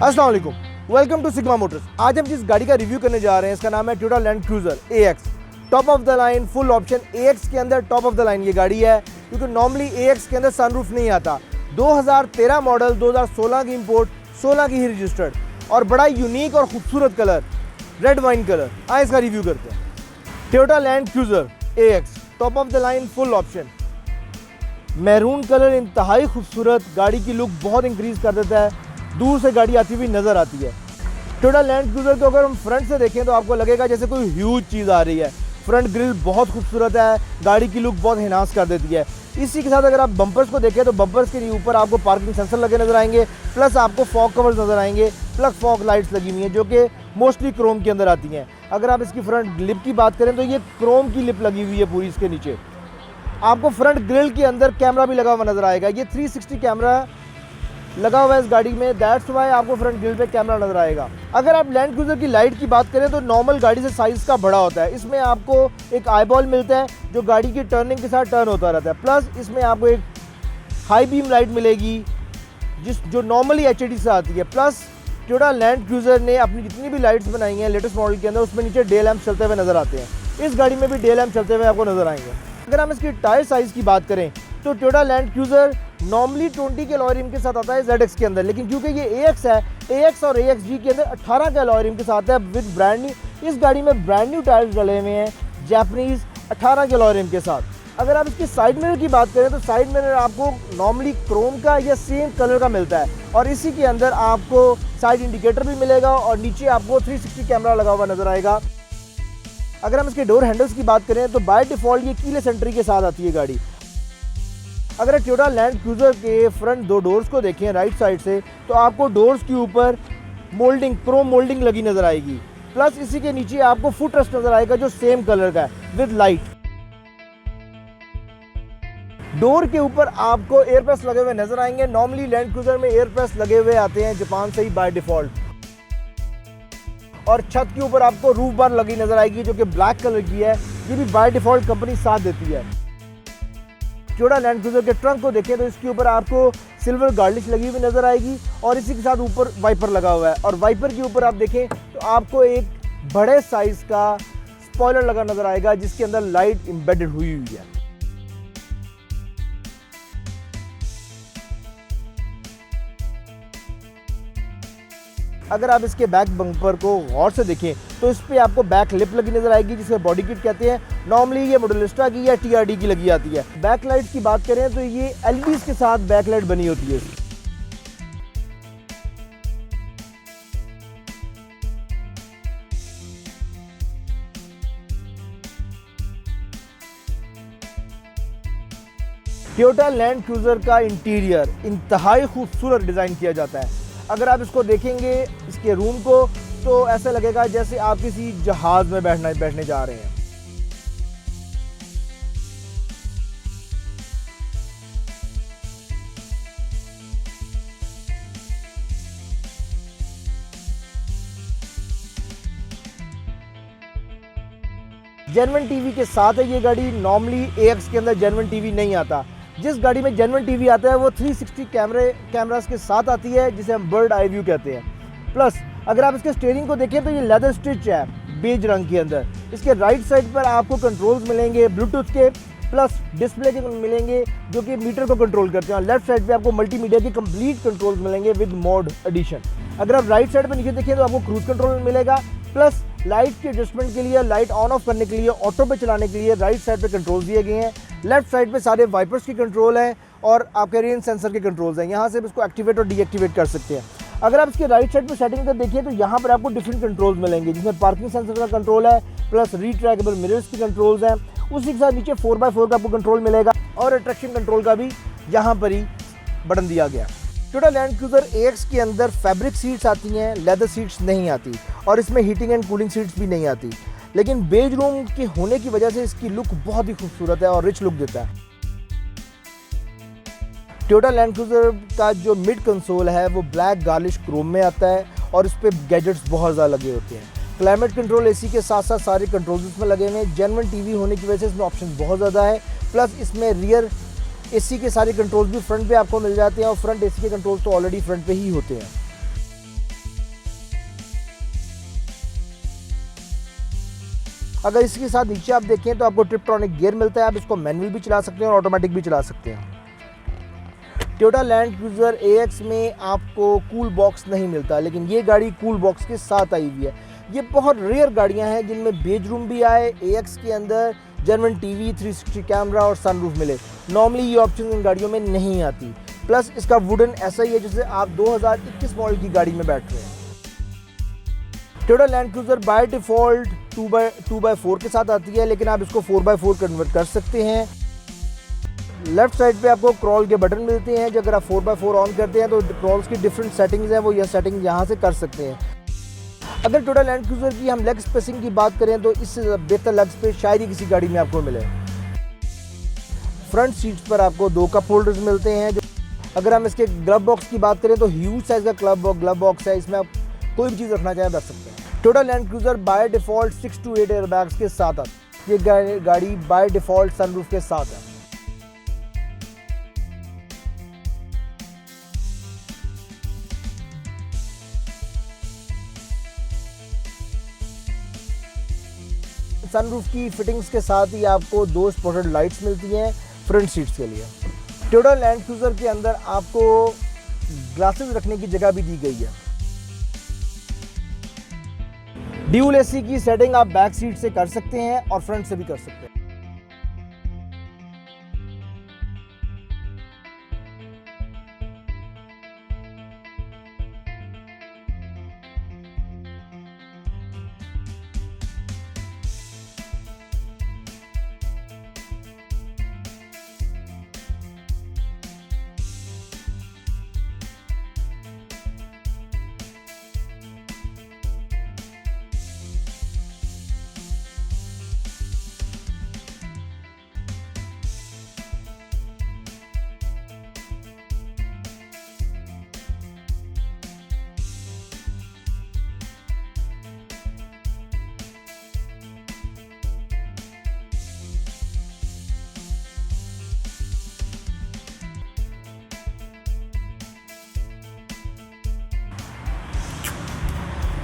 अस्सलाम वालेकुम, welcome to sigma Motors. आज हम जिस गाड़ी का रिव्यू करने जा रहे हैं इसका नाम है Toyota land cruiser AX। Top of the line full option AX के अंदर टॉप ऑफ द लाइन ये गाड़ी है, क्योंकि नॉर्मली AX के अंदर सनरूफ नहीं आता। 2013 मॉडल, 2016 की इंपोर्ट, 16 की ही रजिस्टर्ड और बड़ा यूनिक और खूबसूरत कलर रेड वाइन कलर। आए इसका रिव्यू करते हैं। Toyota land cruiser AX top of the line full option, maroon colour इंतहाई खूबसूरत, गाड़ी की लुक बहुत इंक्रीज कर देता है, दूर से गाड़ी आती हुई नज़र आती है। टोयोटा लैंड क्रूजर को अगर हम फ्रंट से देखें तो आपको लगेगा जैसे कोई ह्यूज चीज़ आ रही है। फ्रंट ग्रिल बहुत खूबसूरत है, गाड़ी की लुक बहुत एनहांस कर देती है। इसी के साथ अगर आप बम्पर्स को देखें तो बम्पर्स के ऊपर आपको पार्किंग सेंसर लगे नजर आएंगे, प्लस आपको फॉग कवर्स नजर आएंगे, प्लस फॉग लाइट्स लगी हुई हैं जो कि मोस्टली क्रोम के अंदर आती हैं। अगर आप इसकी फ्रंट लिप की बात करें तो ये क्रोम की लिप लगी हुई है पूरी इसके नीचे। आपको फ्रंट ग्रिल के अंदर कैमरा भी लगा हुआ नजर आएगा। ये 360 कैमरा लगा हुआ है इस गाड़ी में, दैट्स वाई आपको फ्रंट ग्रिल पे कैमरा नजर आएगा। अगर आप लैंड क्रूजर की लाइट की बात करें तो नॉर्मल गाड़ी से साइज का बड़ा होता है। इसमें आपको एक आईबॉल मिलता है जो गाड़ी की टर्निंग के साथ टर्न होता रहता है, प्लस इसमें आपको एक हाई बीम लाइट मिलेगी जो नॉर्मली HID से आती है। प्लस टोयोटा लैंड क्रूजर ने अपनी जितनी भी लाइट्स बनाई हैं लेटेस्ट मॉडल के अंदर, उसमें नीचे डे लैंप चलते हुए नजर आते हैं। इस गाड़ी में भी डे लैंप चलते हुए आपको नजर आएंगे। अगर हम इसकी टायर साइज की बात करें तो टोयोटा लैंड क्रूजर नॉर्मली 20 के अलॉय रिम के साथ आता है ZX के अंदर, लेकिन क्योंकि ये AX है, AX और AXG के अंदर 18 के अलॉय रिम के साथ है विद ब्रांड न्यू। इस गाड़ी में ब्रांड न्यू टायर्स डले हुए हैं जैपनीज 18 के अलॉय रिम के साथ। अगर आप इसकी साइड मिरर की बात करें तो साइड मिरर आपको नॉर्मली क्रोम का या सेम कलर का मिलता है और इसी के अंदर आपको साइड इंडिकेटर भी मिलेगा और नीचे आपको 360 कैमरा लगा हुआ नजर आएगा। अगर हम इसके डोर हैंडल्स की बात करें तो बाय डिफॉल्ट ये कीलेस एंट्री के साथ आती है गाड़ी। अगर टोयोटा लैंड क्रूजर के फ्रंट दो डोर्स को देखें राइट साइड से तो आपको डोर्स के ऊपर मोल्डिंग, क्रोम मोल्डिंग लगी नजर आएगी, प्लस इसी के नीचे आपको फुट रेस्ट नजर आएगा जो सेम कलर का है विद लाइट। डोर के ऊपर आपको एयर प्रेस लगे हुए नजर आएंगे। नॉर्मली लैंड क्रूजर में एयर प्रेस लगे हुए आते हैं जापान से ही बाय डिफॉल्ट। और छत के ऊपर आपको रूफ बार लगी नजर आएगी जो कि ब्लैक कलर की है, ये भी बाय डिफॉल्ट कंपनी साथ देती है। टोयोटा लैंड क्रूजर के ट्रंक को देखें तो इसके ऊपर आपको सिल्वर गार्निश लगी हुई नजर आएगी और इसी के साथ ऊपर वाइपर लगा हुआ है और वाइपर के ऊपर आप देखें तो आपको एक बड़े साइज का स्पॉइलर लगा नजर आएगा जिसके अंदर लाइट एम्बेडेड हुई है। अगर आप इसके बैक बम्पर को गौर से देखें तो इस पे आपको बैक लिप लगी नजर आएगी जिसे बॉडी किट कहते हैं। नॉर्मली ये मॉडलिस्टा की या TRD की लगी आती है। बैक लाइट्स की बात करें तो ये LEDs के साथ बैक लाइट बनी होती है। टोयोटा लैंड क्रूजर का इंटीरियर इंतहाई खूबसूरत डिजाइन किया जाता है। अगर आप इसको देखेंगे इसके रूम को तो ऐसा लगेगा जैसे आप किसी जहाज में बैठने जा रहे हैं। जेन्युइन टीवी के साथ है ये गाड़ी। नॉर्मली AX के अंदर जेन्युइन टीवी नहीं आता। जिस गाड़ी में जेन्युइन टीवी आता है वो 360 कैमरास के साथ आती है जिसे हम बर्ड आई व्यू कहते हैं। प्लस अगर आप इसके स्टीयरिंग को देखें तो ये लेदर स्टिच है बेज रंग के अंदर। इसके राइट साइड पर आपको कंट्रोल्स मिलेंगे ब्लूटूथ के, प्लस डिस्प्ले के मिलेंगे जो कि मीटर को कंट्रोल करते हैं। और लेफ्ट साइड पे आपको मल्टीमीडिया के कंप्लीट कंट्रोल्स मिलेंगे विद मोड एडिशन। अगर आप राइट साइड पर नीचे देखें तो आपको क्रूज कंट्रोल मिलेगा, प्लस लाइट के एडजस्टमेंट के लिए, लाइट ऑन ऑफ करने के लिए, ऑटो पे चलाने के लिए राइट साइड पे कंट्रोल दिए गए हैं। लेफ्ट साइड पे सारे वाइपर्स की कंट्रोल है और आपके रेन सेंसर के कंट्रोल्स हैं। यहाँ से इसको एक्टिवेट और डीएक्टिवेट कर सकते हैं। अगर आप इसके राइट साइड पे सेटिंग कर देखिए तो यहाँ पर आपको डिफरेंट कंट्रोल्स मिलेंगे जिसमें पार्किंग सेंसर का कंट्रोल है, प्लस रीट्रैकेबल मिरर्स की कंट्रोल्स हैं। उसी के साथ नीचे 4x4 का आपको कंट्रोल मिलेगा और अट्रैक्शन कंट्रोल का भी यहाँ पर ही बटन दिया गया। टोयोटा लैंड क्रूजर AX के अंदर फैब्रिक सीट्स आती हैं, लेदर सीट्स नहीं आती और इसमें हीटिंग एंड कूलिंग सीट्स भी नहीं आती, लेकिन बेज रूम के होने की वजह से इसकी लुक बहुत ही खूबसूरत है और रिच लुक देता है। टोयोटा लैंड क्रूजर का जो मिड कंसोल है वो ब्लैक गार्निश क्रोम में आता है और इस पर गैजेट्स बहुत ज़्यादा लगे होते हैं। क्लाइमेट कंट्रोल AC के साथ साथ सारे कंट्रोल्स इसमें लगे हुए हैं। जेन्युइन टीवी होने की वजह से इसमें ऑप्शन बहुत ज़्यादा है, प्लस इसमें रियर AC के सारे कंट्रोल्स भी फ्रंट पे आपको मिल जाते हैं और फ्रंट AC के कंट्रोल्स तो ऑलरेडी फ्रंट पे ही होते हैं। अगर इसके साथ नीचे आप देखें तो आपको ट्रिपट्रॉनिक गियर मिलता है, आप इसको मैनुअल भी चला सकते हैं और ऑटोमेटिक भी चला सकते हैं। टोयोटा लैंड क्रूज़र AX में आपको कूल बॉक्स नहीं मिलता, लेकिन ये गाड़ी कूल बॉक्स के साथ आई हुई है। ये बहुत रेयर गाड़ियां हैं जिनमें बेज रूम भी आए, AX के अंदर जेन्युइन टीवी, 360 कैमरा और सनरूफ मिले। नॉर्मली ये ऑप्शन इन गाड़ियों में नहीं आती। प्लस इसका वुडन ऐसा ही है जैसे आप 2021 मॉडल की गाड़ी में बैठ रहे हैं। Toyota land cruiser by default 2x4 के साथ आती है, लेकिन आप इसको 4x4 कन्वर्ट कर सकते हैं। लेफ्ट साइड पे आपको क्रॉल के बटन मिलते हैं, जो अगर आप 4x4 ऑन करते हैं तो क्रॉल्स की डिफरेंट सेटिंग्स हैं, वो यह सेटिंग यहाँ से कर सकते हैं। अगर टोयोटा लैंड क्रूज़र की हम लेग स्पेसिंग की बात करें तो इससे बेहतर लेग स्पेस शायद ही किसी गाड़ी में आपको मिले। फ्रंट सीट्स पर आपको 2 कप होल्डर्स मिलते हैं। जो अगर हम इसके ग्लव बॉक्स की बात करें तो ह्यूज साइज़ का ग्लव बॉक्स है, इसमें आप कोई भी चीज़ रखना चाहें रख सकते हैं। Toyota land cruiser by default 6 to 8 airbags के साथ आती है। ये गाड़ी बाय डिफ़ॉल्ट सनरूफ के साथ है। सनरूफ की फिटिंग्स के साथ ही आपको 2 स्पॉटेड लाइट्स मिलती हैं फ्रंट सीट्स के लिए। टोयोटा लैंड क्रूज़र के अंदर आपको ग्लासेस रखने की जगह भी दी गई है। ड्यूल AC की सेटिंग आप बैक सीट से कर सकते हैं और फ्रंट से भी कर सकते हैं।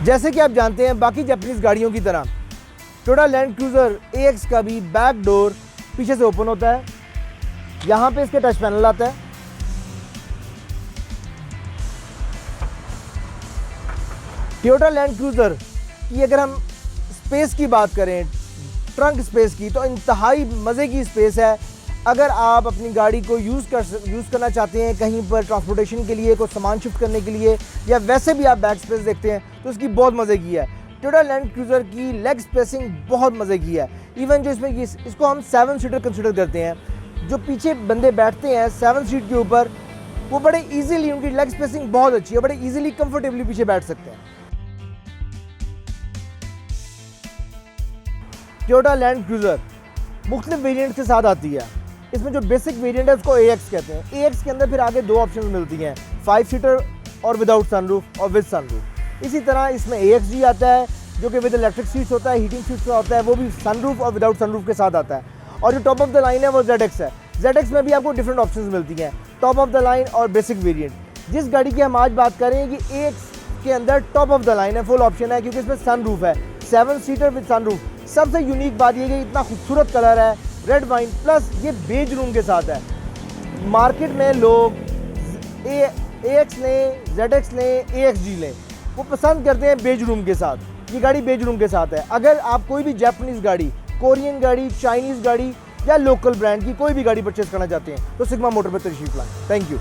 जैसे कि आप जानते हैं बाकी जापानीज गाड़ियों की तरह टोयोटा लैंड क्रूज़र AX का भी बैक डोर पीछे से ओपन होता है। यहाँ पे इसके टच पैनल आता है। टोयोटा लैंड क्रूज़र की अगर हम स्पेस की बात करें, ट्रंक स्पेस की, तो इंतहाई मज़े की स्पेस है। अगर आप अपनी गाड़ी को यूज़ करना चाहते हैं कहीं पर ट्रांसपोर्टेशन के लिए, कोई सामान शिफ्ट करने के लिए, या वैसे भी आप बैक स्पेस देखते हैं तो इसकी बहुत मज़े की है। टोयोटा लैंड क्रूज़र की लेग स्पेसिंग बहुत मज़े की है। इवन जो इसमें इसको हम 7 सीटर कंसिडर करते हैं। जो पीछे बंदे बैठते हैं 7 सीट के ऊपर, वो बड़े ईजीली, उनकी लेग स्पेसिंग बहुत अच्छी है, बड़े ईजीली कंफर्टेबली पीछे बैठ सकते हैं। टोयोटा लैंड क्रूज़र मुख्तलिफ वेरिएंट के साथ आती है। इसमें जो बेसिक वेरिएंट है उसको AX कहते हैं। AX के अंदर फिर आगे 2 ऑप्शन मिलती हैं, 5 सीटर और विदाउट सनरूफ और विद सनरूफ। इसी तरह इसमें AXG आता है जो कि विद इलेक्ट्रिक सीट्स होता है, हीटिंग सीट्स होता है, वो भी सनरूफ और विदाउट सनरूफ के साथ आता है। और जो टॉप ऑफ द लाइन है वो ZX है। ZX में भी आपको डिफरेंट ऑप्शंस मिलती हैं, टॉप ऑफ द लाइन और बेसिक वेरिएंट। जिस गाड़ी की हम आज बात करें कि AX के अंदर टॉप ऑफ द लाइन है, फुल ऑप्शन है, क्योंकि इसमें सनरूफ है, 7 सीटर विद सनरूफ। सबसे यूनिक बात ये कि इतना खूबसूरत कलर है, रेड वाइन, प्लस ये बेज रूम के साथ है। मार्केट में लोग AX लें, ZX लें, AXG लें, वो पसंद करते हैं बेज रूम के साथ। ये गाड़ी बेज रूम के साथ है। अगर आप कोई भी जापानीज़ गाड़ी, कोरियन गाड़ी, चाइनीज़ गाड़ी या लोकल ब्रांड की कोई भी गाड़ी परचेज करना चाहते हैं तो सिग्मा मोटर पर तशरीफ लाएं। Thank you.